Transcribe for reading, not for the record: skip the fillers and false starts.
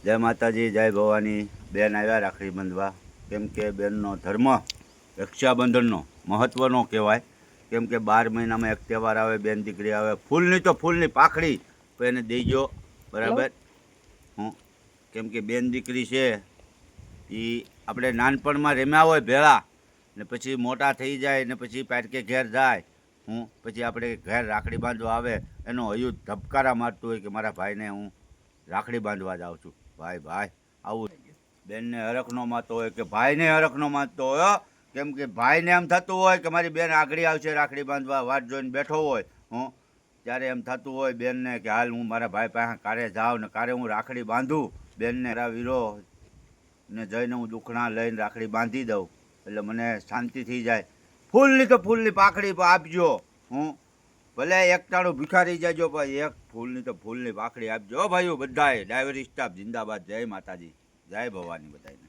જય માતાજી, જય ભવાની. બેન આવ્યા રાખડી બાંધવા, કેમ કે બેનનો ધર્મ રક્ષાબંધનનો મહત્ત્વનો કહેવાય. કેમ કે 12 મહિનામાં એક તહેવાર આવે, બેન દીકરી આવે. ફૂલની તો ફૂલની પાખડી તો એને દેજો, બરાબર. હું કેમ કે બેન દીકરી છે એ આપણે નાનપણમાં રમ્યા હોય ભેળા ને પછી મોટા થઈ જાય ને પછી પાટકે ઘેર જાય, પછી આપણે ઘેર રાખડી બાંધવા આવે, એનો હયું ધબકારા મારતું હોય કે મારા ભાઈને હું રાખડી બાંધવા જાઉં છું. ભાઈ આવું બેનને હરખ ન માનતો હોય કે ભાઈને હરખ ન માનતો હોય. કેમ કે ભાઈને એમ થતું હોય કે મારી બેન આગળ આવશે રાખડી બાંધવા, વાટ જોઈને બેઠો હોય. ત્યારે એમ થતું હોય બેનને કે હાલ હું મારા ભાઈ પાસે કારે જાઉં ને કારે હું રાખડી બાંધું બેનને. વીરો ને જઈને હું દુખણા લઈને રાખડી બાંધી દઉં એટલે મને શાંતિ થઈ જાય. ફૂલની તો ફૂલની પાખડી આપજો. ભલે એક ટાણું ભિખારી જાજો પણ એક ફૂલની તો ફૂલની પાખડી આપજો ભાઈઓ. બધાએ ડ્રાઈવરી સ્ટાફ જિંદાબાદ. જય માતાજી, જય ભવાની બધાને.